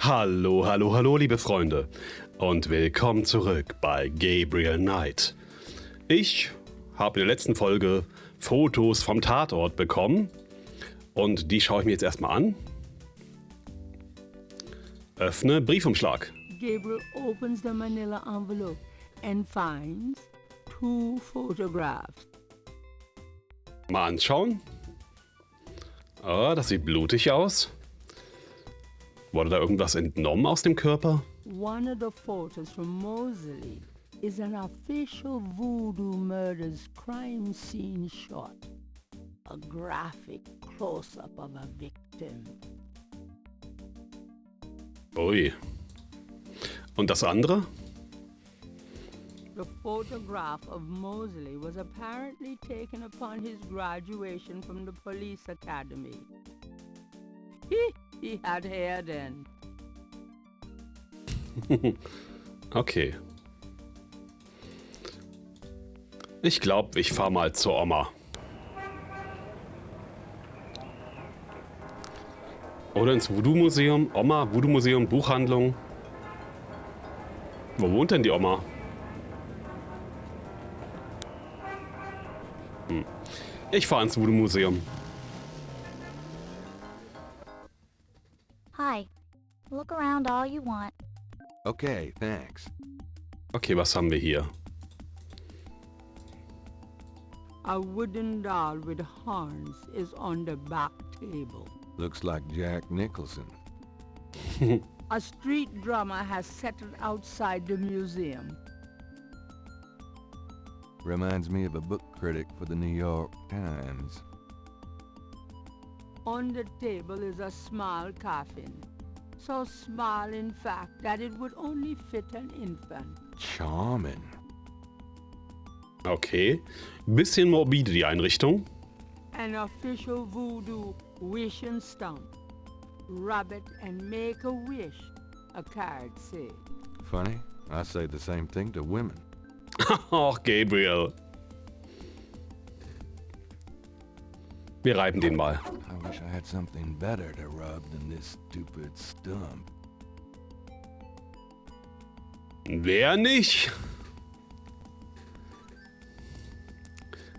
Hallo, hallo, hallo, liebe Freunde und willkommen zurück bei Gabriel Knight. Ich habe in der letzten Folge Fotos vom Tatort bekommen und die schaue ich mir jetzt erstmal an. Öffne Briefumschlag. Gabriel opens the manila envelope and finds 2 photographs. Mal anschauen. Oh, das sieht blutig aus. Wurde da irgendwas entnommen aus dem Körper? One of the photos from Moseley is an official Voodoo-Murde's crime scene shot. A graphic close-up of a victim. Ui. Und das andere? The photograph of Moseley was apparently taken upon his graduation from the police academy. He had hair then. Okay. Ich glaube, ich fahre mal zur Oma. Oder ins Voodoo-Museum. Oma, Voodoo-Museum, Buchhandlung. Wo wohnt denn die Oma? Ich fahre ins Voodoo-Museum. Hi. Look around all you want. Okay, thanks. Okay, was haben wir hier? A wooden doll with horns is on the back table. Looks like Jack Nicholson. A street drummer has settled outside the museum. Reminds me of a book critic for the New York Times. On the table is a small coffin. So small, in fact, that it would only fit an infant. Charming. Okay. Bisschen morbide die Einrichtung. An official voodoo wish and stump. Rub it and make a wish, a card says. Funny, I say the same thing to women. Ach, Gabriel. Wir reiben den mal. I wish I had something better to rub than this stupid stump. Wer nicht?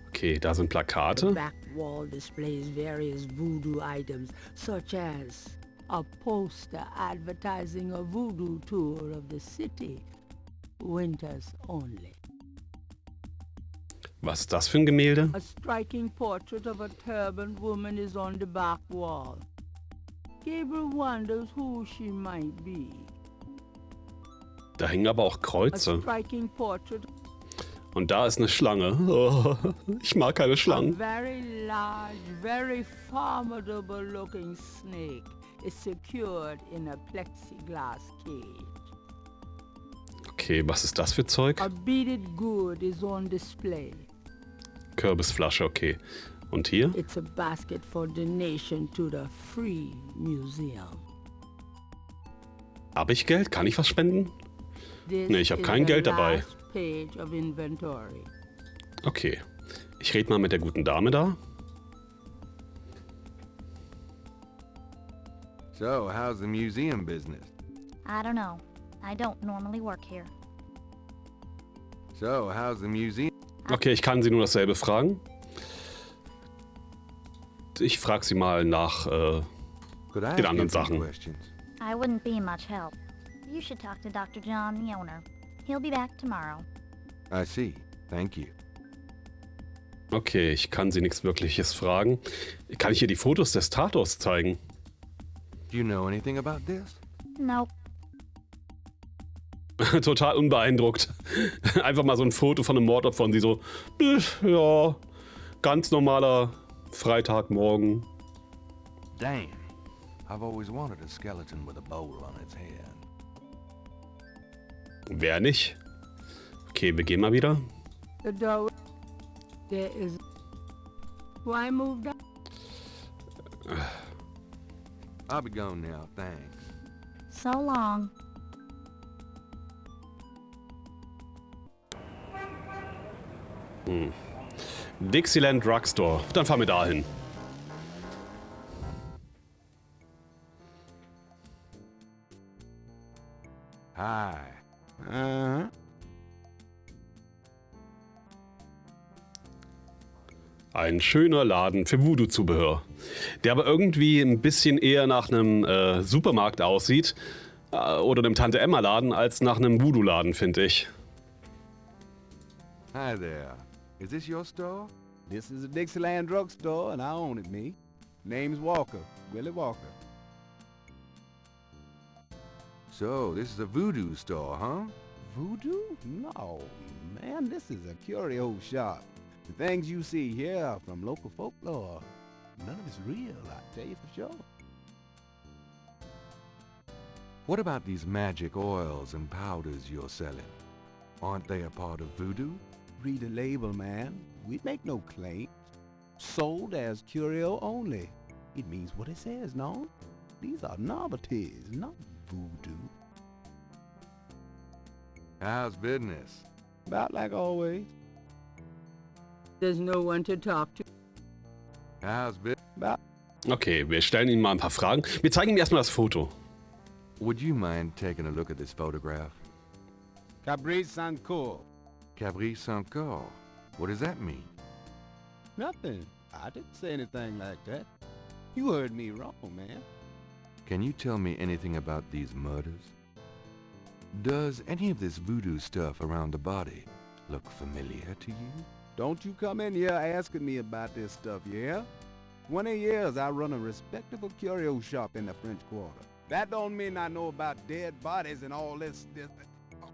Okay, da sind The Plakate. back wall displays various voodoo items, such as a poster advertising a voodoo tour of the city. Winters only. Was ist das für ein Gemälde? A striking portrait of a turbaned woman is on the back wall. Gabriel wonders who she might be. Da hängen aber auch A Kreuze. striking portrait Und da ist eine Schlange. Oh, ich mag keine of a Schlangen. very large, very formidable looking snake is secured in a plexiglass cage. Okay, was ist das für Zeug? A beaded gourd is on display. Kürbisflasche, okay. Und hier? It's a basket for donation to the Free Museum. Habe ich Geld? Kann ich was spenden? This Nee, ich habe is kein the Geld dabei. last page of inventory. Okay. Ich rede mal mit der guten Dame da. So, how's the museum business? I don't know. I don't normally work here. So, how's the museum? Okay, ich kann sie nur dasselbe fragen. Ich frage sie mal nach Could I den ask you anderen a few Sachen. questions? I wouldn't be much help. You should talk to Dr. John, the owner. He'll be back tomorrow. I see. Thank you. Okay, ich kann sie nichts Wirkliches fragen. Kann ich ihr die Fotos des Tatorts zeigen? Do you know anything about this? Nope. Total unbeeindruckt. Einfach mal so ein Foto von einem Mordopfer und sie so, ja, ganz normaler Freitagmorgen. Damn. I've always wanted a skeleton with a bowl on its head. Wer nicht? Okay, wir gehen mal wieder. The door. There is. Why move down? I'll be gone now, thanks. So long. Dixieland Drugstore. Dann fahren wir da hin. Hi. Uh-huh. Ein schöner Laden für Voodoo-Zubehör, der aber irgendwie ein bisschen eher nach einem Supermarkt aussieht oder einem Tante-Emma-Laden als nach einem Voodoo-Laden, finde ich. Hi there. Is this your store? This is a Dixieland drugstore, and I own it, me. Name's Walker, Willie Walker. So, this is a voodoo store, huh? Voodoo? No, man, this is a curio shop. The things you see here are from local folklore. None of it's real, I tell you for sure. What about these magic oils and powders you're selling? Aren't they a part of voodoo? Read the label, man. We make no claims. Sold as curio only. It means what it says, no? These are novelties, not voodoo. How's business? About like always. There's no one to talk to. How's business? About Okay, wir stellen Ihnen mal ein paar Fragen. Wir zeigen Ihnen erstmal das Foto. Would you mind taking a look at this photograph? Caprice Sancour. Cabrice encore. What does that mean? Nothing. I didn't say anything like that. You heard me wrong, man. Can you tell me anything about these murders? Does any of this voodoo stuff around the body look familiar to you? Don't you come in here asking me about this stuff, yeah? 20 years I run a respectable curio shop in the French Quarter. That don't mean I know about dead bodies and all this.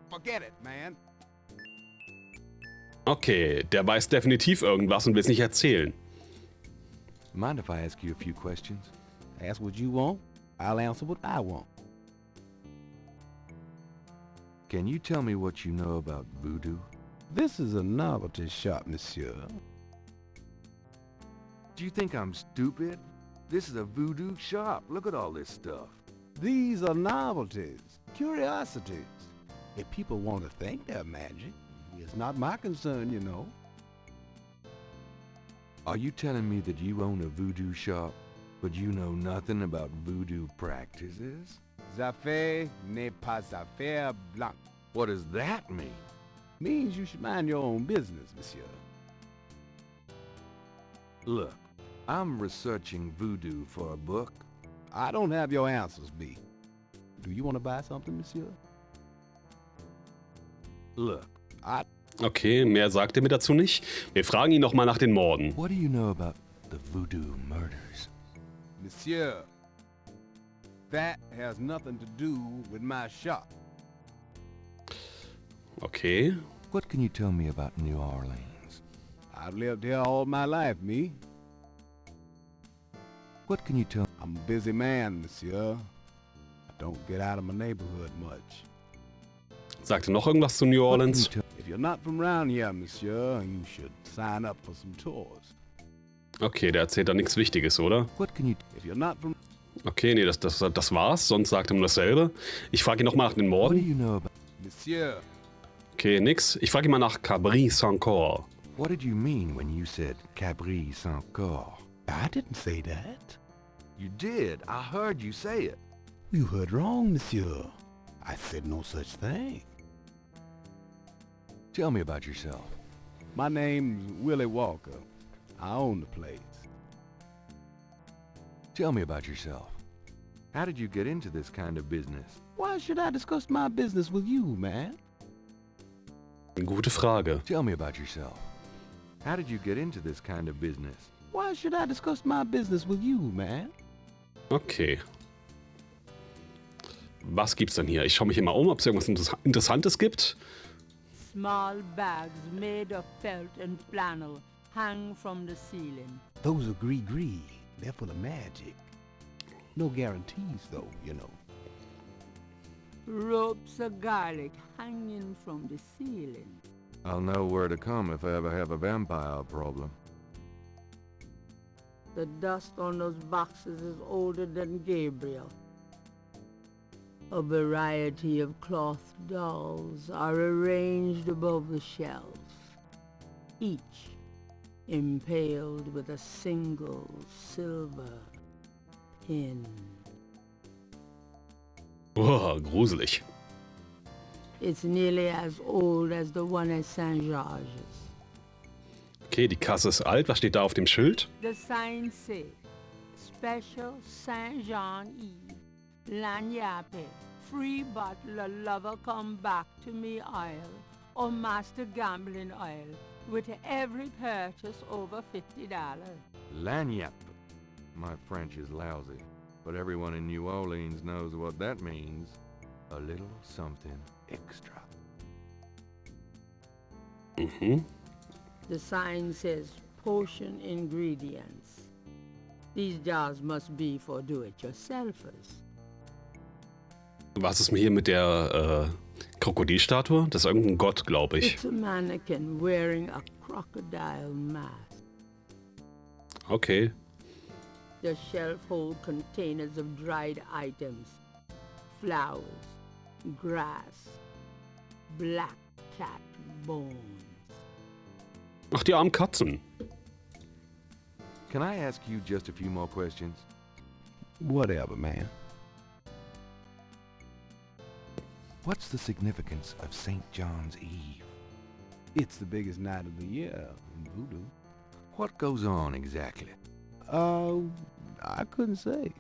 Forget it, man. Okay, der weiß definitiv irgendwas und will es nicht erzählen. Mind if I ask you a few questions? Ask what you want. I'll answer what I want. Can you tell me what you know about voodoo? This is a novelty shop, monsieur. Do you think I'm stupid? This is a voodoo shop. Look at all this stuff. These are novelties, curiosities. If people want to think they're magic, it's not my concern, you know. Are you telling me that you own a voodoo shop, but you know nothing about voodoo practices? Affaire n'est pas affaire blanche. What does that mean? Means you should mind your own business, monsieur. Look, I'm researching voodoo for a book. I don't have your answers, B. Do you want to buy something, monsieur? Look, Okay, mehr sagt er mir dazu nicht. Wir fragen ihn nochmal nach den Morden. what do you know about the voodoo murders? Monsieur, that has nothing to do with my shop. Okay. What can you tell me about New Orleans? I've lived here all my life, me. What can you tell I'm a busy man, monsieur. I don't get out of my neighborhood much. Sagt er noch irgendwas zu New Orleans? If you're not from around here, monsieur, you should sign up for some tours. Okay, der erzählt da nichts Wichtiges, oder? What can you If you're not from... Okay, nee, das war's. Sonst sagt er nur dasselbe. Ich frage ihn nochmal nach den What do Morden. you know about Monsieur, Okay, nix. Ich frage ihn mal nach Cabrice encore. What did you mean when you said Cabrice encore? I didn't say that. You did. I heard you say it. You heard wrong, monsieur. I said no such thing. Tell me about yourself. My name's Willie Walker. I own the place. Tell me about yourself. How did you get into this kind of business? Why should I discuss my business with you, man? Gute Frage. Tell me about yourself. How did you get into this kind of business? Why should I discuss my business with you, man? Okay. Was gibt's denn hier? Ich schaue mich hier mal um, ob es irgendwas Interessantes gibt. Small bags made of felt and flannel hang from the ceiling. Those are gris-gris. They're full of magic. No guarantees, though, you know. Ropes of garlic hanging from the ceiling. I'll know where to come if I ever have a vampire problem. The dust on those boxes is older than Gabriel. A variety of cloth dolls are arranged above the shelf, each impaled with a single silver pin. Oh, gruselig. It's nearly as old as the one at St. George's. Okay, die Kasse ist alt. Was steht da auf dem Schild? The sign says, Special Saint Jean Eve, Lagnappe, free bottle of lover come back to me oil, or master gambling oil, with every purchase over $50. Lagniappe. My French is lousy, but everyone in New Orleans knows what that means. A little something extra. Mhm. The sign says potion ingredients. These jars must be for do-it-yourselfers. Was ist mir hier mit der Krokodilstatue? Das ist irgendein Gott, glaube ich. It's a mannequin wearing a crocodile mask. Okay. The shelf hold containers of dried items, flowers, grass, black cat bones. Ach, die armen Katzen. Can I ask you just a few more questions? Whatever, man. What's the significance of St. John's Eve? It's the biggest night of the year in Voodoo. What goes on exactly? I couldn't say.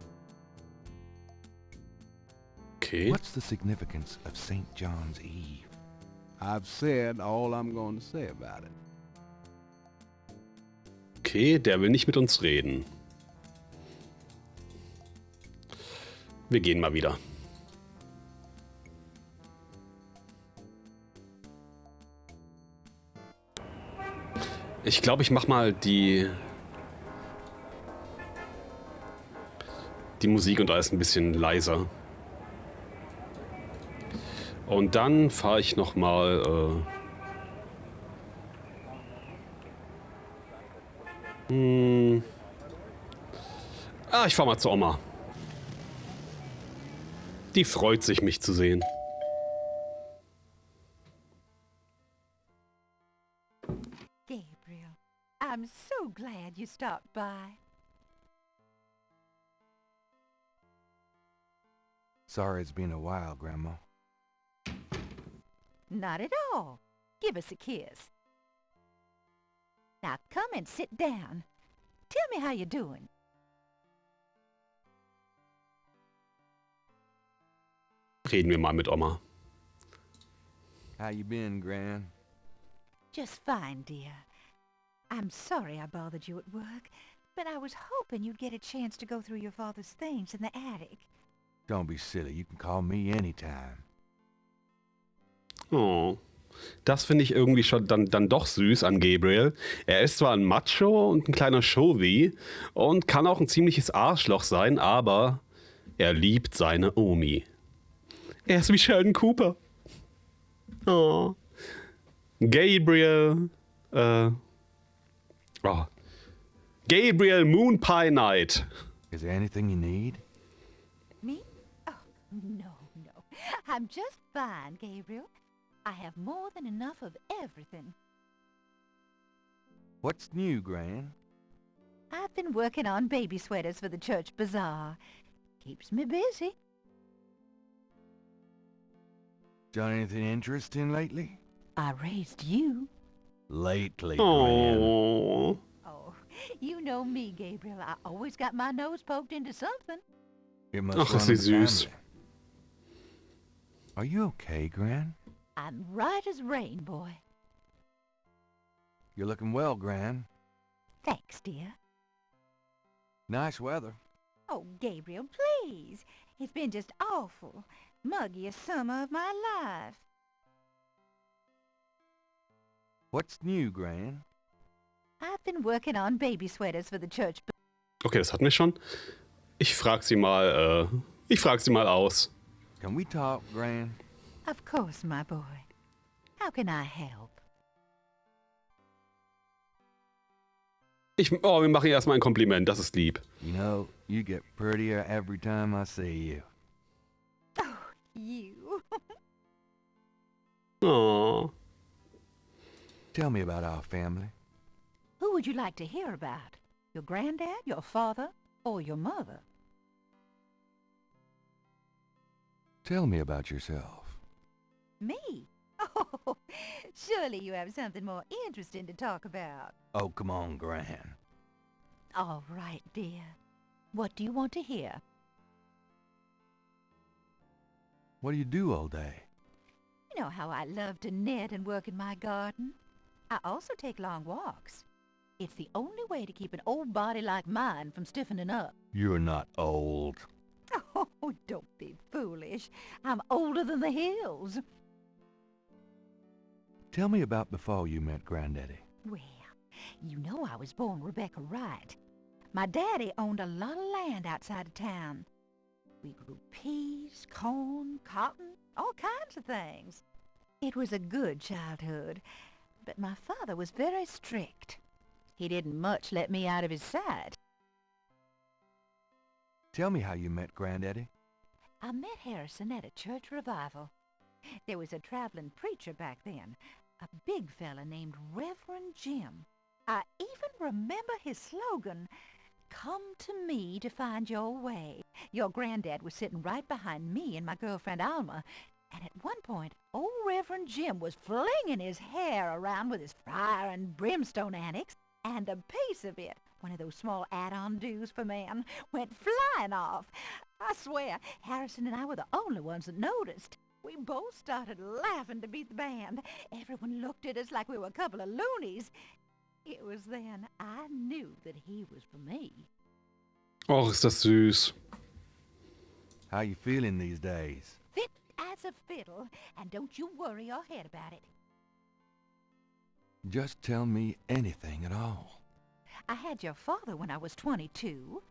Okay. What's the significance of St. John's Eve? I've said all I'm going to say about it. Okay, der will nicht mit uns reden. Wir gehen mal wieder. Ich glaube, ich mach mal die Musik und alles ein bisschen leiser. Und dann fahre ich noch mal ich fahre mal zur Oma. Die freut sich, mich zu sehen. Gabriel, I'm so glad you stopped by. Sorry it's been a while, Grandma. Not at all. Give us a kiss. Now come and sit down. Tell me how you're doing. Reden wir mal mit Oma. How you been, Gran? Just fine, dear. I'm sorry I bothered you at work, but I was hoping you'd get a chance to go through your father's things in the attic. Don't be silly. You can call me anytime. Oh, das finde ich irgendwie schon dann doch süß an Gabriel. Er ist zwar ein Macho und ein kleiner Chauvi und kann auch ein ziemliches Arschloch sein, aber er liebt seine Omi. Er ist wie Sheldon Cooper. Oh. Gabriel, Gabriel Moon Pie Night. Is there anything you need? Me? Oh, no. I'm just fine, Gabriel. I have more than enough of everything. What's new, Gran? I've been working on baby sweaters for the church bazaar. Keeps me busy. Done anything interesting lately? I raised you. Lately, Gran. Oh. Oh, you know me, Gabriel. I always got my nose poked into something. It must Ach, run ist in sie the süß. family. Are you okay, Gran? I'm right as rain, boy. You're looking well, Gran. Thanks, dear. Nice weather. Oh, Gabriel, please. It's been just awful. Muggiest summer of my life. What's new, Gran? I've been working on baby sweaters for the church. Okay, das hatten wir schon. Ich frag sie mal aus. Can we talk, Gran? Of course, my boy. How can I help? Wir machen ihr erstmal ein Kompliment, das ist lieb. You know, you get prettier every time I see you. Oh, you. Oh. Tell me about our family. Who would you like to hear about? Your granddad, your father, or your mother? Tell me about yourself. Me? Oh, surely you have something more interesting to talk about. Oh, come on, Gran. All right, dear. What do you want to hear? What do you do all day? You know how I love to knit and work in my garden. I also take long walks. It's the only way to keep an old body like mine from stiffening up. You're not old. Oh, don't be foolish. I'm older than the hills. Tell me about before you met Granddaddy. Well, you know I was born Rebecca Wright. My daddy owned a lot of land outside of town. We grew peas, corn, cotton, all kinds of things. It was a good childhood, but my father was very strict. He didn't much let me out of his sight. Tell me how you met Granddaddy. I met Harrison at a church revival. There was a traveling preacher back then, a big fella named Reverend Jim. I even remember his slogan, "Come to me to find your way." Your granddad was sitting right behind me and my girlfriend Alma, and at one point, old Reverend Jim was flinging his hair around with his fire and brimstone annex, and a piece of it, one of those small add-on do's for men, went flying off. I swear, Harrison and I were the only ones that noticed. We both started laughing to beat the band. Everyone looked at us like we were a couple of loonies. It was then I knew that he was for me. Och, ist das süß. How you feeling these days? Fit as a fiddle, and don't you worry your head about it. Just tell me anything at all. I had your father when I was 22.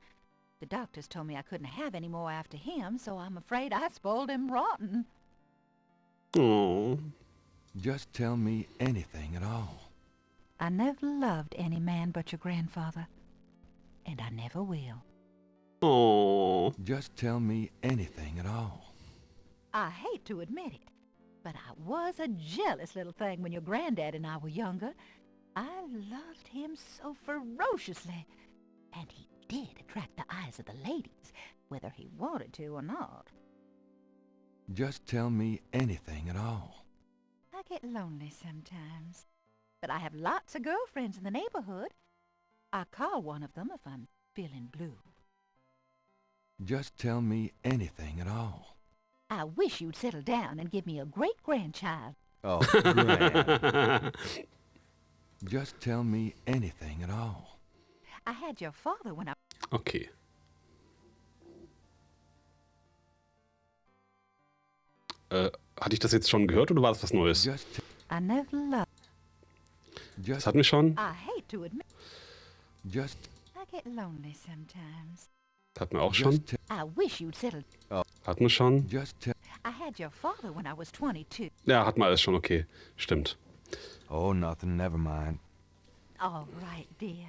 The doctors told me I couldn't have any more after him, so I'm afraid I spoiled him rotten. Oh. Just tell me anything at all. I never loved any man but your grandfather, and I never will. Oh. Just tell me anything at all. I hate to admit it, but I was a jealous little thing when your granddad and I were younger. I loved him so ferociously, and he did attract the eyes of the ladies, whether he wanted to or not. Just tell me anything at all. I get lonely sometimes, but I have lots of girlfriends in the neighborhood. I call one of them if I'm feeling blue. Just tell me anything at all. I wish you'd settle down and give me a great-grandchild. Oh, Gran. Just tell me anything at all. I had your father when I... Okay. Hatte ich das jetzt schon gehört oder war das was Neues? I never loved... Das hatten wir schon. I hate to admit... Just... I get lonely sometimes. Hatten wir auch schon. I wish you'd settle... Hatten wir schon. Just tell... I had your father when I was 22. Ja, hatten wir alles schon. Okay, stimmt. Oh, nothing, never mind. All right, dear.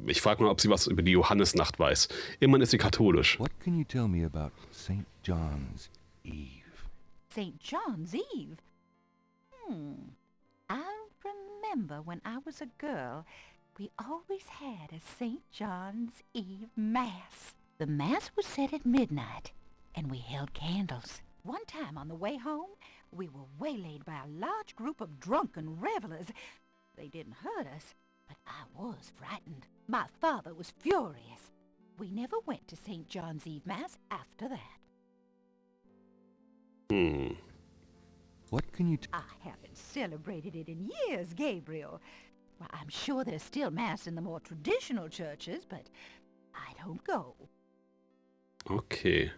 Ich frage mal, ob sie was über die Johannesnacht weiß. Immerhin ist sie katholisch. What can you tell me about St. John's Eve? St. John's Eve? I remember when I was a girl, we always had a St. John's Eve Mass. The Mass was said at midnight, and we held candles. One time on the way home, we were waylaid by a large group of drunken revelers. They didn't hurt us, but I was frightened. My father was furious. We never went to St. John's Eve Mass after that. What can you I haven't celebrated it in years, Gabriel. Well, I'm sure there's still Mass in the more traditional churches, but I don't go. Okay.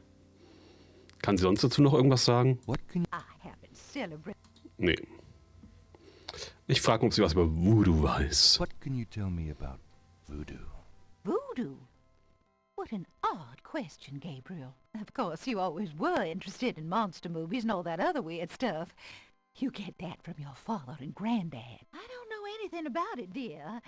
Kann sie sonst dazu noch irgendwas sagen? What can I haven't celebrated... Nee. Ich frage, ob sie was über Voodoo weiß. What can you tell me about voodoo? Voodoo? What an odd question, Gabriel. Of course, you always were interested in monster movies and all that other weird stuff. You get that from your father and granddad. I don't know anything about it, dear.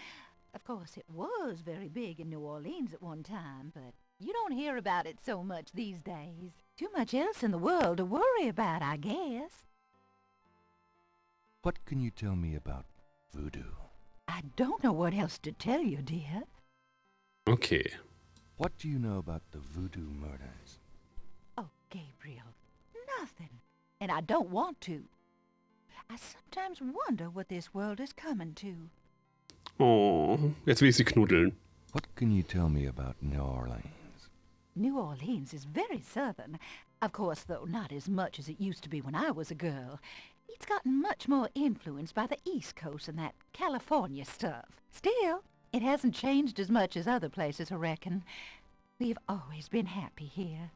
Of course, it was very big in New Orleans at one time, but you don't hear about it so much these days. Too much else in the world to worry about, I guess. What can you tell me about voodoo? I don't know what else to tell you, dear. Okay. What do you know about the Voodoo-Murders? Oh, Gabriel, nothing, and I don't want to. I sometimes wonder what this world is coming to. Oh, jetzt will ich sie knuddeln. What can you tell me about New Orleans? New Orleans is very southern. Of course, though, not as much as it used to be when I was a girl. It's gotten much more influenced by the East Coast and that California stuff. Still, it hasn't changed as much as other places, I reckon. We've always been happy here.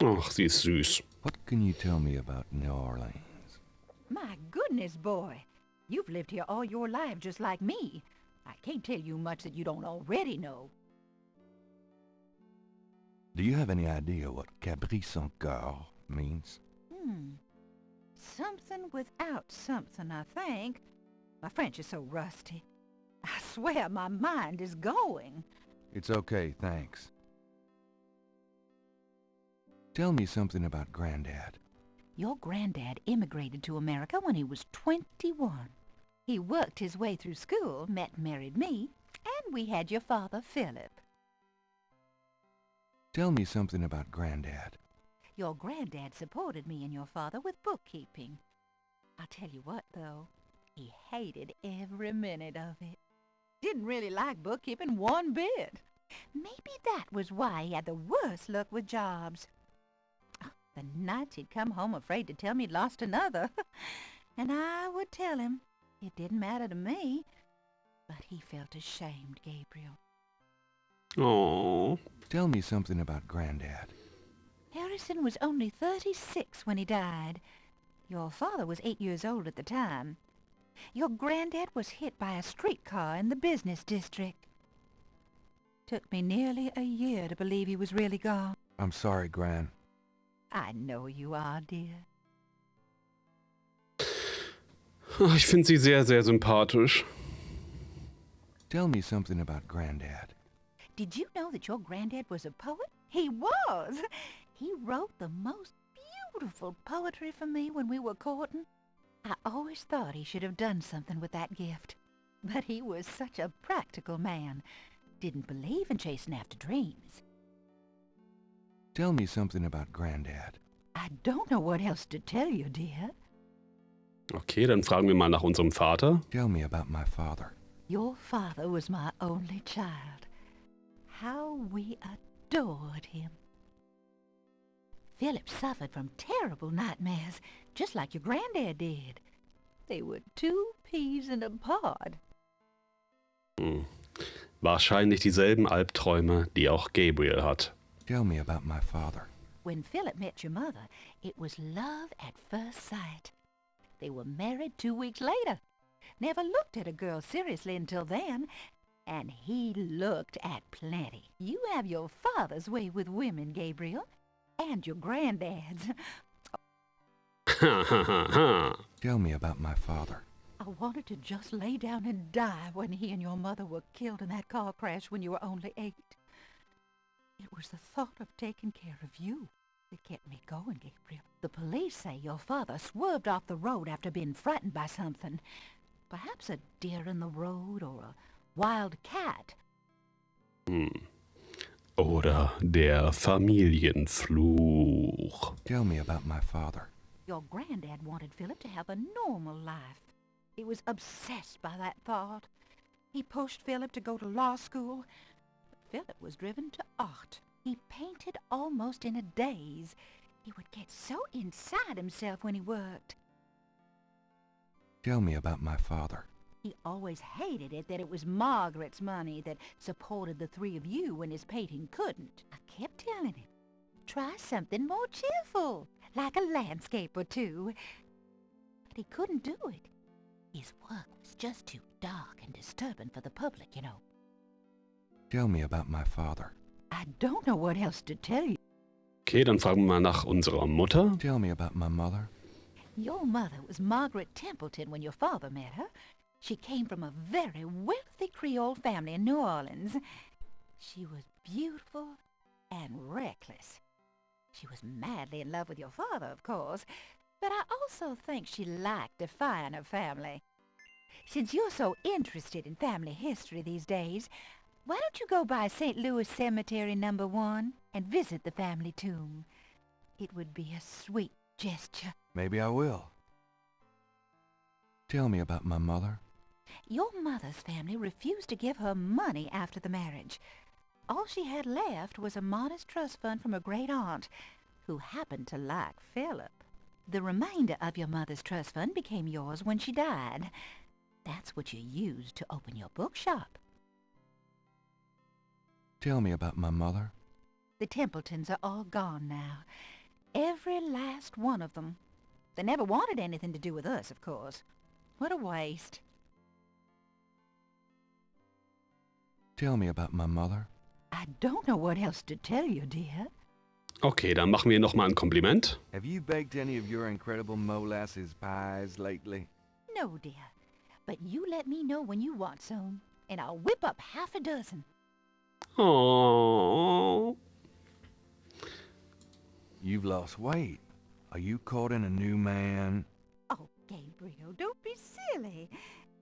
Ach, sie ist süß. What can you tell me about New Orleans? My goodness, boy. You've lived here all your life just like me. I can't tell you much that you don't already know. Do you have any idea what Cabri sans cœur means? Something without something, I think. My French is so rusty. I swear my mind is going. It's okay, thanks. Tell me something about Granddad. Your granddad immigrated to America when he was 21. He worked his way through school, met and married me, and we had your father, Philip. Tell me something about Granddad. Your granddad supported me and your father with bookkeeping. I'll tell you what, though, he hated every minute of it. Didn't really like bookkeeping one bit. Maybe that was why he had the worst luck with jobs. The nights he'd come home afraid to tell me he'd lost another. And I would tell him. It didn't matter to me. But he felt ashamed, Gabriel. Oh. Tell me something about Granddad. Harrison was only 36 when he died. Your father was 8 years old at the time. Your granddad was hit by a streetcar in the business district. Took me nearly a year to believe he was really gone. I'm sorry, Gran. I know you are, dear. Ich finde sie sehr, sehr sympathisch. Tell me something about Granddad. Did you know that your granddad was a poet? He was! He wrote the most beautiful poetry for me when we were courting. I always thought he should have done something with that gift. But he was such a practical man. Didn't believe in chasing after dreams. Tell me something about Granddad. I don't know what else to tell you, dear. Okay, dann fragen wir mal nach unserem Vater. Tell me about my father. Your father was my only child. How we adored him. Philip suffered from terrible nightmares, just like your granddad did. They were 2 peas in a pod. Wahrscheinlich dieselben Albträume, die auch Gabriel hat. Tell me about my father. When Philip met your mother, it was love at first sight. They were married 2 weeks later. Never looked at a girl seriously until then, and he looked at plenty. You have your father's way with women, Gabriel, and your granddad's. Ha ha ha ha. Tell me about my father. I wanted to just lay down and die when he and your mother were killed in that car crash when you were only 8. It was the thought of taking care of you that kept me going, Gabriel. The police say your father swerved off the road after being frightened by something. Perhaps a deer in the road or a wild cat. Oder der Familienfluch. Tell me about my father. Your granddad wanted Philip to have a normal life. He was obsessed by that thought. He pushed Philip to go to law school. Philip was driven to art. He painted almost in a daze. He would get so inside himself when he worked. Tell me about my father. He always hated it that it was Margaret's money that supported the 3 of you when his painting couldn't. I kept telling him, try something more cheerful, like a landscape or 2. But he couldn't do it. His work was just too dark and disturbing for the public, you know. Tell me about my father. I don't know what else to tell you. Okay, dann fragen wir mal nach unserer Mutter. Tell me about my mother. Your mother was Margaret Templeton when your father met her. She came from a very wealthy Creole family in New Orleans. She was beautiful and reckless. She was madly in love with your father, of course, but I also think she liked defying her family. Since you're so interested in family history these days, why don't you go by St. Louis Cemetery No. 1 and visit the family tomb? It would be a sweet gesture. Maybe I will. Tell me about my mother. Your mother's family refused to give her money after the marriage. All she had left was a modest trust fund from a great aunt, who happened to like Philip. The remainder of your mother's trust fund became yours when she died. That's what you used to open your bookshop. Tell me about my mother. The Templetons are all gone now. Every last one of them. They never wanted anything to do with us, of course. What a waste. Tell me about my mother. I don't know what else to tell you, dear. Okay, dann machen wir nochmal ein Kompliment. Have you baked any of your incredible molasses pies lately? No, dear. But you let me know when you want some, and I'll whip up half a dozen. Oh. You've lost weight. Are you courting a new man? Oh, Gabriel, don't be silly.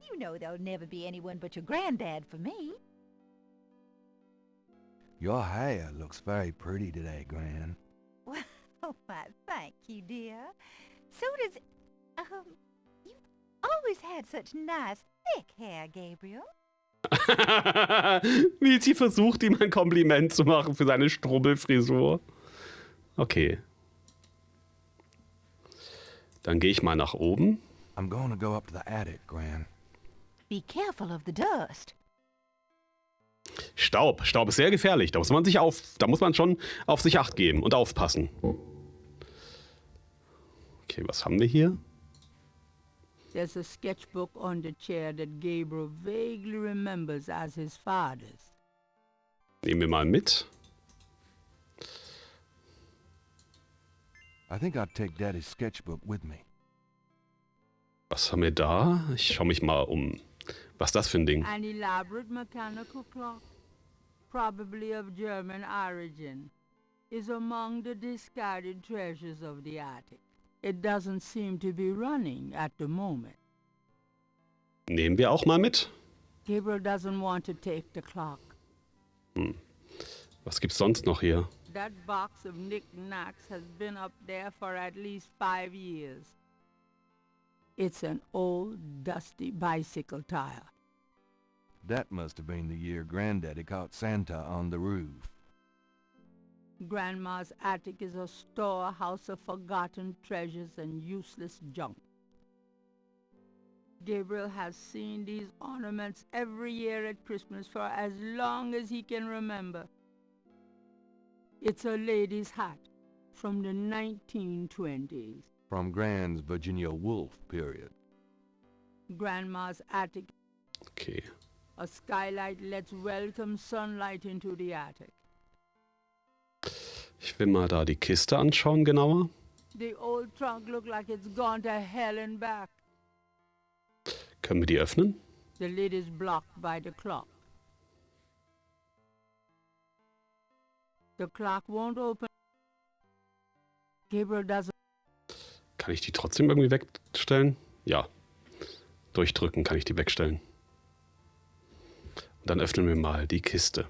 You know there'll never be anyone but your granddad for me. Your hair looks very pretty today, Gran. Well, why, thank you, dear. So does, you've always had such nice, thick hair, Gabriel. Wie sie versucht, ihm ein Kompliment zu machen für seine Strubbelfrisur. Okay. Dann gehe ich mal nach oben. I'm going to go up to the attic, Gran. Be careful of the dust. Staub. Staub ist sehr gefährlich. Da muss man schon auf sich Acht geben und aufpassen. Okay, was haben wir hier? There's a sketchbook on the chair that Gabriel vaguely remembers as his father's. Nehmen wir mal mit. I think I'd take Daddy's sketchbook with me. Was haben wir da? Ich schaue mich mal um. Was ist das für ein Ding? An elaborate mechanical clock, probably of German origin, is among the discarded treasures of the attic. It doesn't seem to be running at the moment. Nehmen wir auch mal mit. Gabriel doesn't want to take the clock. Was gibt's sonst noch hier? That box of knickknacks has been up there for at least 5 years. It's an old, dusty bicycle tire. That must have been the year Granddaddy caught Santa on the roof. Grandma's attic is a storehouse of forgotten treasures and useless junk. Gabriel has seen these ornaments every year at Christmas for as long as he can remember. It's a lady's hat from the 1920s. From Gran's Virginia Woolf period. Grandma's attic. Okay. A skylight lets welcome sunlight into the attic. Ich will mal da die Kiste anschauen genauer. The old trunk looks like it's gone to hell and back. Können wir die öffnen? The lid is blocked by the clock. The clock won't open. Gabriel doesn't. Kann ich die trotzdem irgendwie wegstellen? Ja. Durchdrücken kann ich die wegstellen. Und dann öffnen wir mal die Kiste.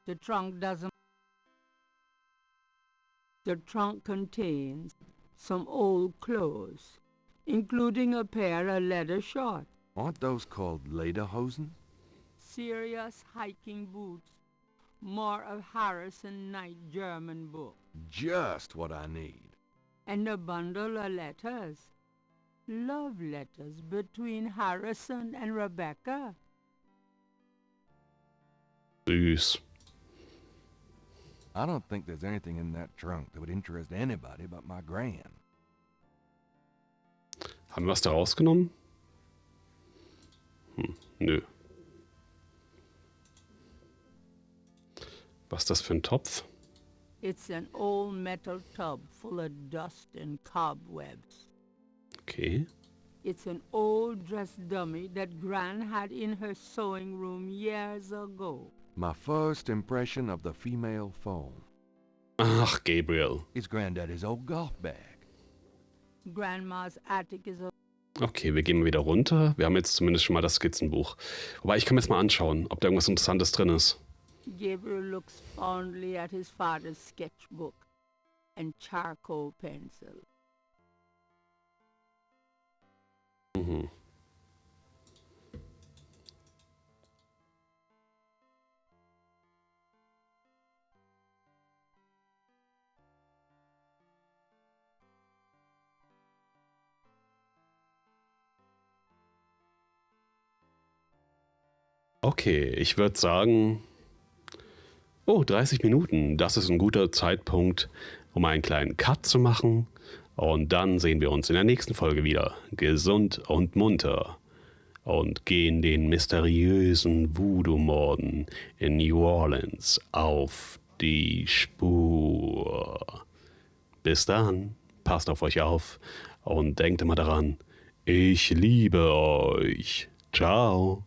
The trunk doesn't. The trunk contains some old clothes, including a pair of leather shorts, Aren't those called lederhosen? serious hiking boots, more of Harrison Knight German book, Just what I need. and a bundle of letters. Love letters between Harrison and Rebecca. Süß. I don't think there's anything in that trunk that would interest anybody but my Gran. Haben wir was da rausgenommen? Nö. Was ist das für ein Topf? It's an old metal tub full of dust and cobwebs. Okay. It's an old dress dummy that Gran had in her sewing room years ago. My first impression of the female form. Ach, Gabriel. It's Granddaddy's old golf bag. Grandma's attic is a... Okay, wir gehen mal wieder runter. Wir haben jetzt zumindest schon mal das Skizzenbuch. Wobei, ich kann mir jetzt mal anschauen, ob da irgendwas Interessantes drin ist. Gabriel looks fondly at his father's sketchbook and charcoal pencil. Mhm. Okay, ich würde sagen, oh, 30 Minuten, das ist ein guter Zeitpunkt, um einen kleinen Cut zu machen. Und dann sehen wir uns in der nächsten Folge wieder, gesund und munter. Und gehen den mysteriösen Voodoo-Morden in New Orleans auf die Spur. Bis dann, passt auf euch auf und denkt immer daran, ich liebe euch. Ciao.